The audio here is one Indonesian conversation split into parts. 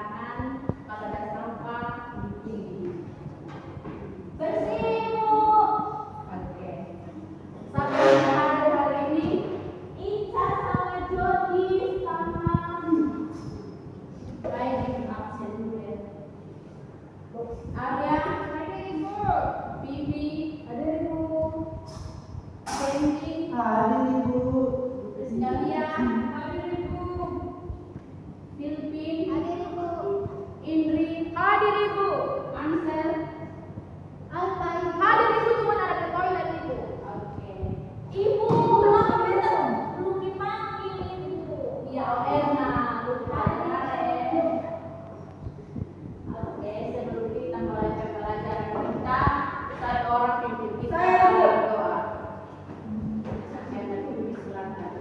makanan pada dasar sampah di tinggi. Bersih Bu. Oke. Sampai hari ini Ica sama Jody sama baik absen dulu ya. Arya, hadir Ibu. Bibi, hadir Ibu. Kenji, Hadir Ibu. Dalia, hadir Ibu. Filipin, hadir Ibu. Indri, hadir Ibu. Ansel, Alfai, hadir Ibu, cuma ada ke toilet Ibu. Oke. Ibu, kenapa beda? Belum dipanggil Ibu. Ya Erna, lupa ya. Oke, sebelum kita mulai pembelajaran kita, satu orang pimpin kita berdoa. Silakan.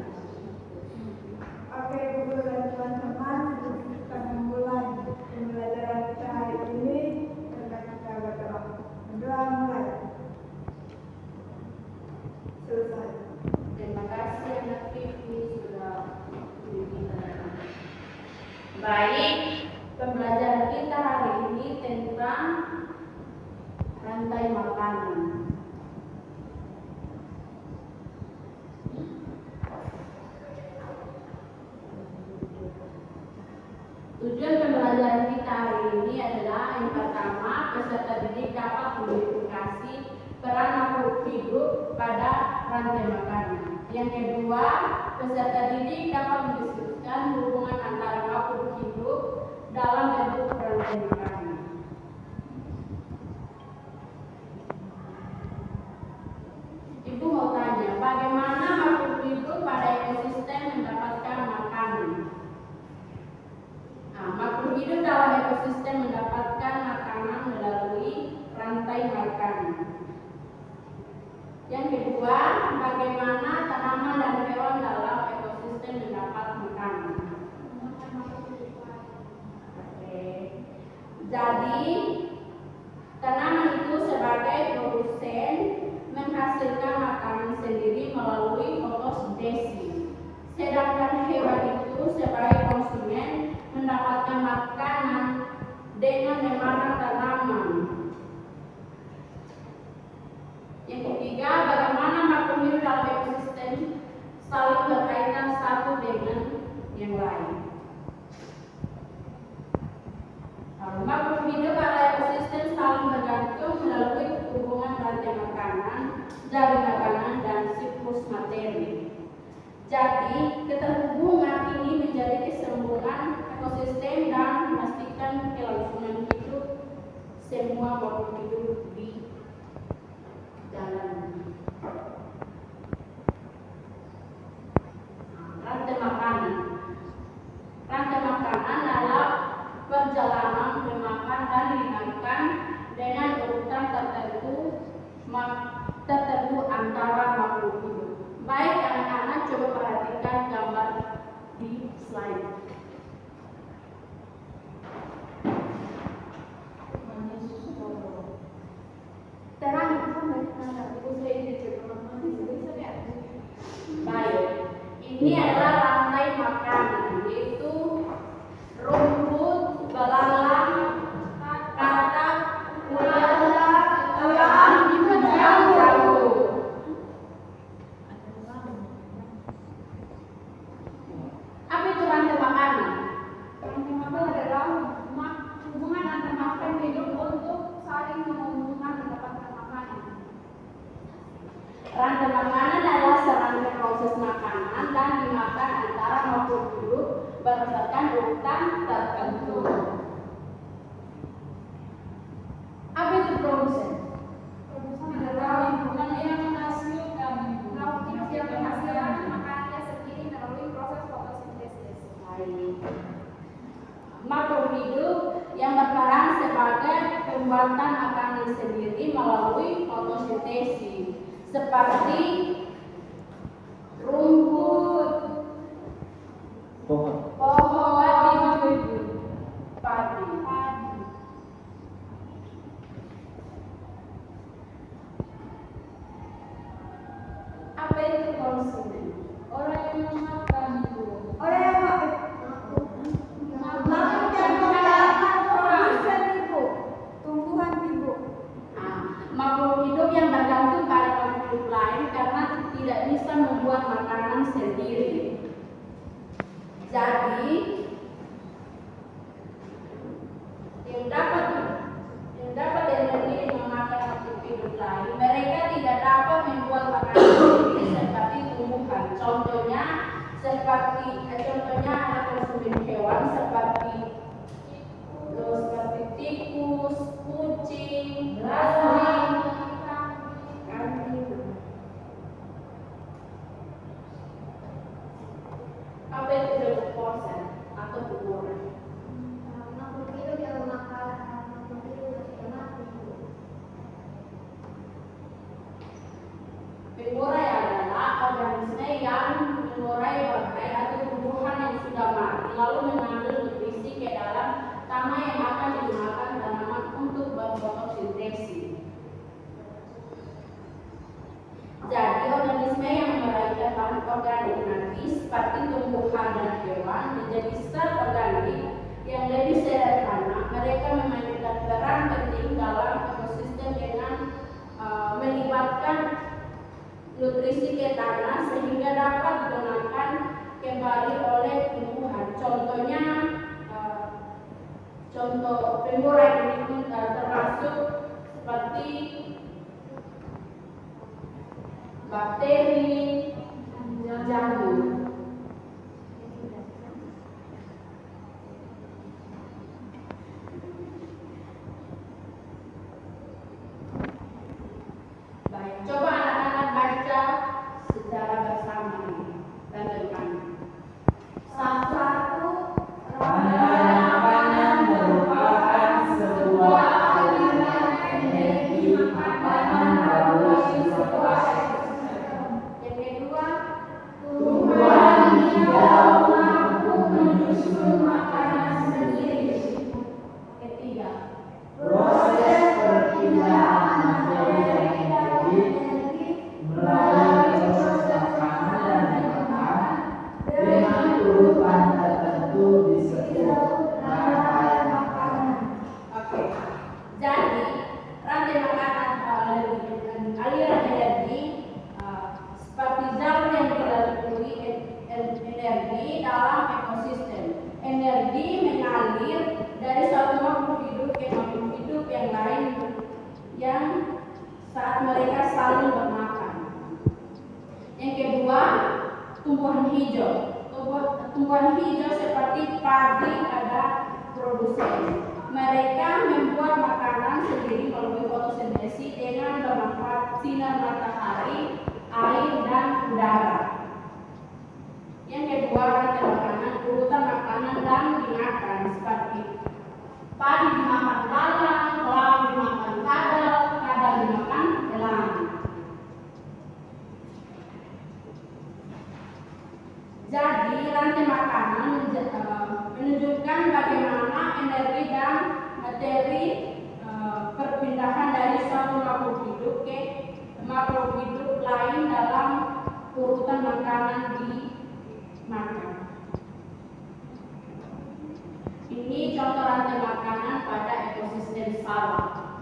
Oke, Ibu dan teman-teman, kita memulai pembelajaran kita hari ini. Kita berdoa. Berdoa mulai. Selesai. Terima kasih anak Vivi sudah diminta. Baik, pembelajaran kita hari ini tentang rantai makanan. Tujuan pembelajaran kita hari ini adalah yang pertama, peserta didik dapat mengidentifikasi peran makhluk hidup pada rantai makanan. Yang kedua, peserta didik dapat mendiskusikan hubungan antara makhluk hidup dalam bentuk rantai makanan. Ibu mau tanya, bagaimana makhluk hidup pada ekosistem mendapatkan makanan? Makhluk hidup dalam ekosistem mendapatkan makanan melalui rantai makanan. Yang kedua, bagaimana tanaman dan hewan dalam ekosistem mendapat makanan? Oke. Jadi, tanaman itu sebagai produsen menghasilkan makanan sendiri melalui fotosintesi. Sedangkan hewan itu sebagai konsumen mendapatkan makanan dengan memakan tanaman. Yang ketiga, bagaimana makhluk hidup dalam ekosistem saling berkaitan satu dengan yang lain. Makhluk hidup pada ekosistem saling bergantung melalui hubungan rantai makanan, jaring makanan, dan siklus materi. Jadi, keterhubungan ini menjadi kesembuhan ekosistem dan memastikan kelangsungan hidup semua makhluk hidup di dalam. Rantai makanan. Rantai makanan adalah perjalanan memakan dan dimakan dengan urutan tertentu antara makhluk hidup. Baik anak-anak, coba perhatikan gambar di slide. Baik, ini adalah rantai makanan, yaitu rumput, belalang, katak, ulat, elang, dan jamur. Apa itu rantai makanan? Rantai makanan adalah hubungan antar makhluk hidup untuk saling mengumpulkan dan mendapatkan makanan. Rantai makanan adalah serangkaian proses makanan dan dimakan antara makhluk hidup berdasarkan urutan tertentu. Apa itu produsen? Produsen adalah lingkungan yang menghasilkan makhluk hidup yang menghasilkan makanannya sendiri melalui proses fotosintesis. Makhluk hidup yang berperan sebagai pembuatan makanan sendiri melalui fotosintesis, seperti rumput, pohon, padi. Apa itu konsumen? Orang yang memakan itu. Orang yang makan contohnya ada konsumen hewan seperti tikus, kucing, anjing, kambing. Apa itu deposan atau kuburan? Pengurai adalah organisme yang mengurai bangkai atau tumbuhan yang sudah mati lalu mengambil nutrisi ke dalam tanah yang akan digunakan tanaman untuk berfotosintesis. Jadi organisme yang mengurai bahan organik nanti seperti tumbuhan dan hewan menjadi sel organik yang lebih sederhana. Mereka memainkan peran penting dalam ekosistem dengan melibatkan nutrisi ke tanah sehingga dapat digunakan kembali oleh tumbuhan. Contohnya, contoh pengurai ini pun termasuk seperti bakteri, jamur. Baik, coba anak-anak baca secara bersama ini. Tentukan. Satu, Makanan merupakan sebuah aliran energi makanan melalui sebuah ekosistem. yang kedua, Tumbuhan hijau mampu menyusun makanan sendiri. ketiga, Proses perpindahan materi dan energi melalui proses makanan dan dimakan dengan urutan tertentu disebut rantai makanan. oke. Jadi rantai makanan aliran energi seperti jalur yang dilalui energi dalam ekosistem. Energi mengalir dari satu makhluk hidup ke makhluk hidup yang lain yang saat mereka saling bermakan. Yang kedua, tumbuhan hijau. Tumbuhan hijau seperti padi ada produsen. Mereka membuat makanan sendiri melalui fotosintesis dengan bermanfaat sinar matahari, air, dan udara. Yang kedua, rantai makanan, urutan makanan dan dimakan seperti padi dimakan lalang, lalang dimakan kadal, kadal dimakan elang. Jadi rantai makanan menunjukkan bagaimana energi dan materi perpindahan dari suatu makhluk hidup ke makhluk hidup lain dalam urutan makanan dimakan. Ini contoh rantai makanan pada ekosistem sawah.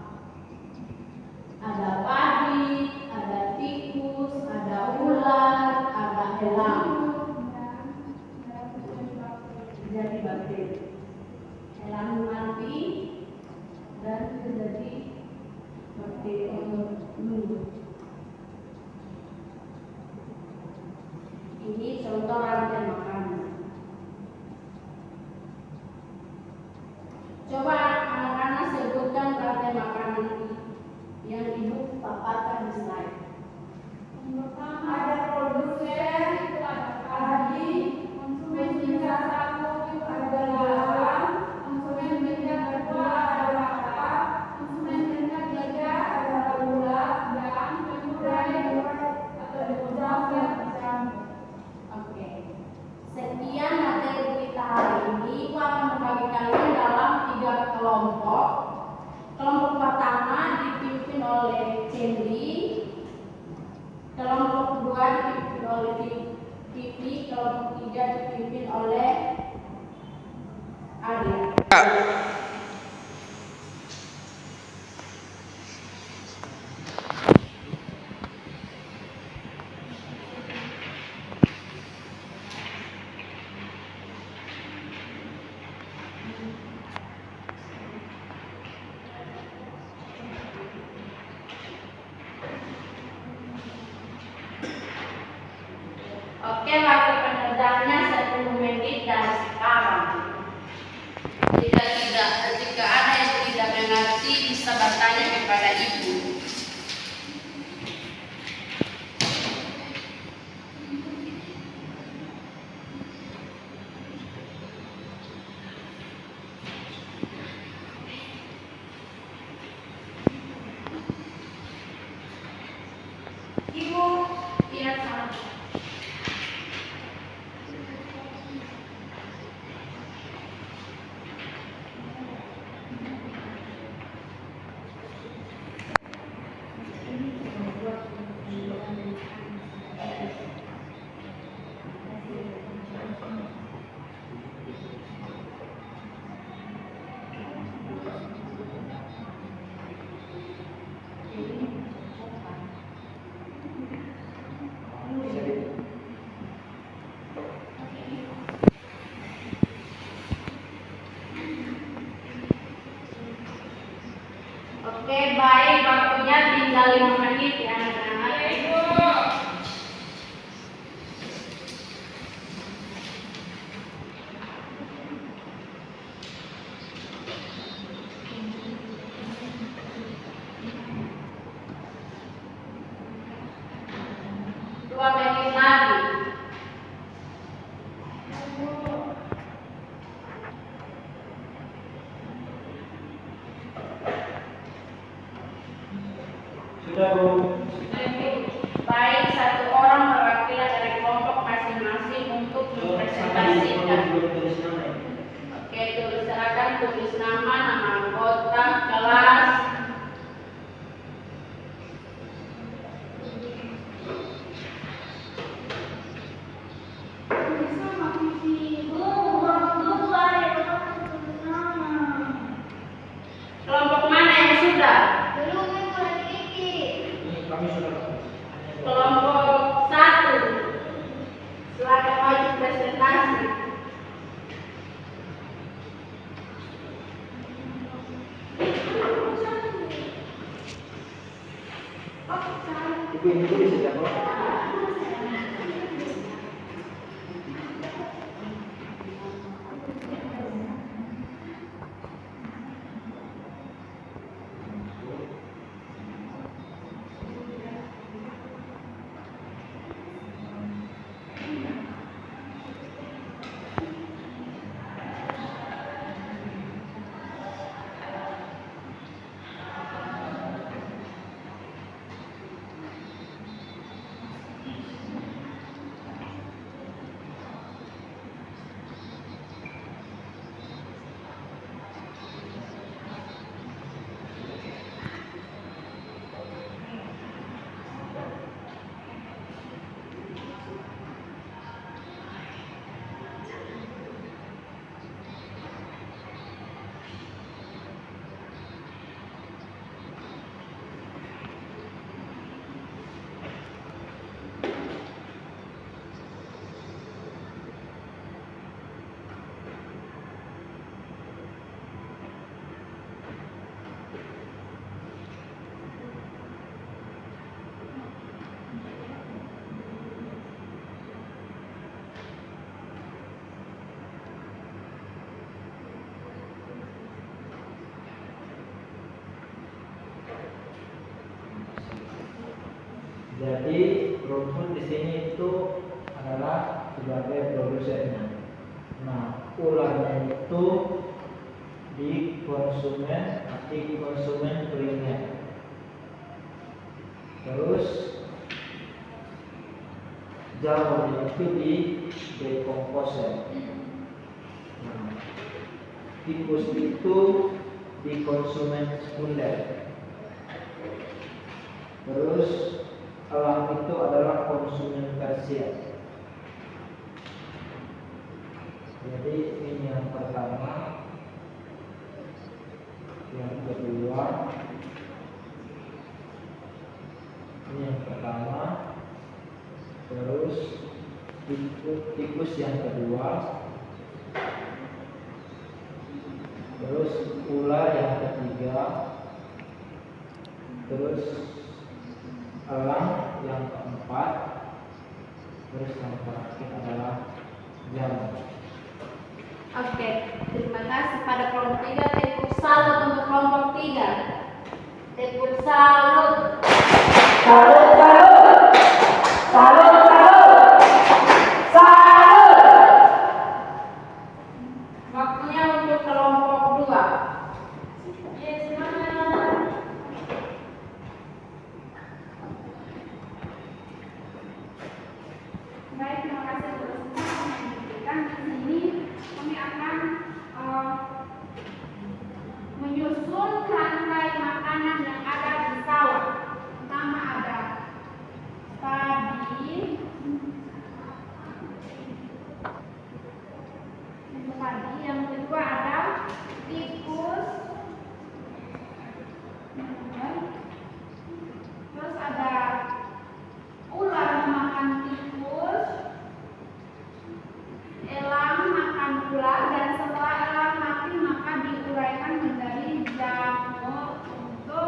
Ada padi, ada tikus, ada ular, ada elang. Jadi bakteri. Elang mati dan menjadi bakteri nunggu. Ini contoh rantai makanan. Coba anak-anak sebutkan rantai makanan yang ibu paparkan di slide. Ada produsen, itu ada padi, konsumen tingkat 1 itu ada lalang, konsumen tingkat 2 ada apa, konsumen tingkat 3 ada ular, dan pengurai atau jamur. Oke. Sekian materi kita hari ini. Aku akan membagi kalian dalam 3 kelompok. Kelompok pertama dipimpin oleh Cindy. Kelompok kedua dipimpin oleh Vivi. Kelompok ketiga dipimpin oleh Adia. Oke, waktu pengerjaan Oke, baik, waktunya tinggal 5 menit ya anak-anak. Ya, Ibu. Dua menit lagi. Sudah, Bu. Baik, satu orang perwakilan dari kelompok masing-masing untuk mempresentasikan. Oke, silakan tulis nama anggota kelas. Kelompok mana yang sudah? Kami sudah. Kelompok 1. Silakan maju presentasi. Ibu ini bisa jawab. Jadi rumput di sini itu adalah sebagai produsennya. Nah, ularnya itu di konsumen primer. Terus jamurnya itu di dekomposer. Nah, tikus itu di konsumen sekunder. Terus elang itu adalah konsumen tersier. Jadi ini yang pertama, yang kedua, ini yang pertama, terus tikus yang kedua, terus ular yang ketiga, terus elang yang keempat, terus yang terakhir adalah jamur. Oke, terima kasih pada kelompok 3. Tepuk salut untuk kelompok 3. Tepuk salut. Salut, salut. Salut, salut. Salut. Waktunya untuk kelompok 2. Yes, semangat. Baik, terima kasih atas kesempatan yang diberikan. Di sini kami akan menyusun rantai makanan yang ada di sawah. Pertama ada padi, yang kedua ada tikus, terus ada ular makan tikus, elang makan ular, dan setelah elang mati maka diuraikan menjadi jamur untuk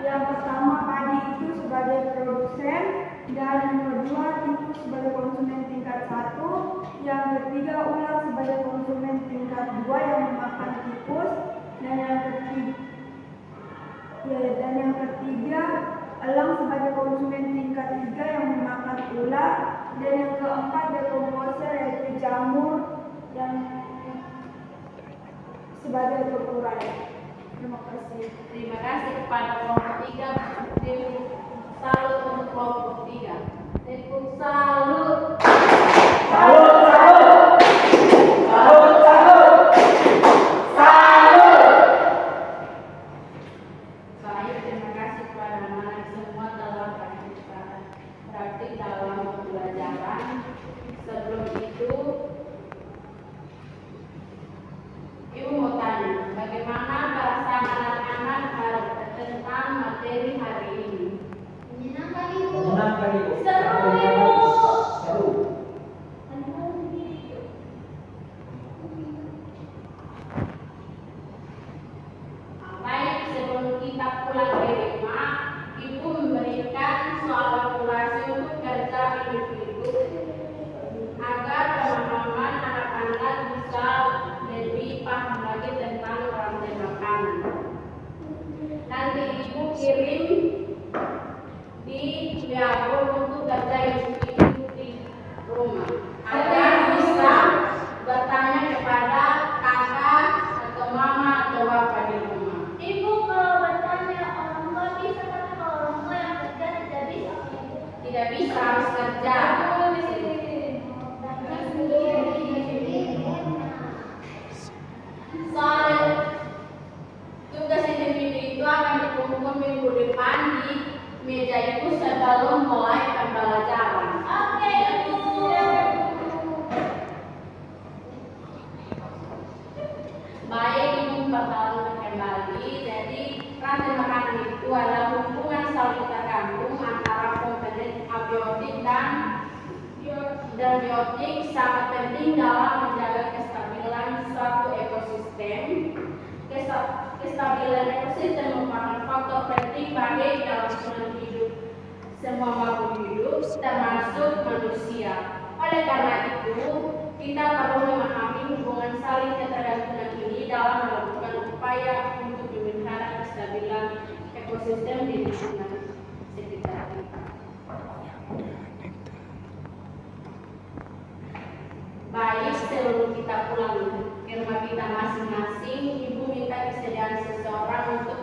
Yang pertama, padi itu sebagai produsen, dan yang kedua, tikus sebagai konsumen tingkat 1, yang ketiga, ular sebagai konsumen tingkat 2 yang memakan tikus, dan yang ketiga, elang sebagai konsumen tingkat 3 yang memakan ular, dan yang keempat, dekomposer yaitu jamur yang sebagai pengurai. Terima kasih. Terima kasih kepada kelompok 3. Tepuk salut untuk kelompok 3. Tepuk salut. Salut, salut. Salut, salut. Salut. Saya terima kasih kepada anak semua telah praktik dalam pembelajaran. Sebelum itu, Ibu mau tanya, bagaimana perasaan anak-anak tentang materi hari ini? Menyenangkan Ibu. Menyenangkan Ibu. Seru, Ibu. Seru. Baik, sebelum kita pulang ke rumah, Ibu memberikan soal kalkulasi untuk kerja individu agar teman-teman anak-anak bisa lebih paham lagi tentang rantai makanan. Nanti Ibu kirim di WA untuk kerja individu di rumah agar bisa bertanya kepada kakak atau mama atau bapak di rumah. Ibu kalau bertanya orang tua bisa, tapi kalau orang tua yang kerja tidak bisa. Tidak bisa, harus kerja. Soal tugas individu itu akan dikumpulkan minggu depan di meja Ibu sebelum mulai pembelajaran. Oke, Ibu. Baik, Ibu pertanyaan kembali. Jadi rantai makanan itu adalah hubungan saling tergantung antara komponen abiotik dan biotik, sangat penting dalam menjaga kestabilan suatu ekosistem. Kestabilan ekosistem merupakan faktor penting bagi kelangsungan hidup semua makhluk hidup, termasuk manusia. Oleh karena itu, kita perlu memahami hubungan saling ketergantungan ini dalam melakukan upaya untuk memelihara kestabilan ekosistem di lingkungan sekitar kita. Baik, sebelum kita pulang ke rumah kita masing-masing, Ibu minta kesediaan seseorang untuk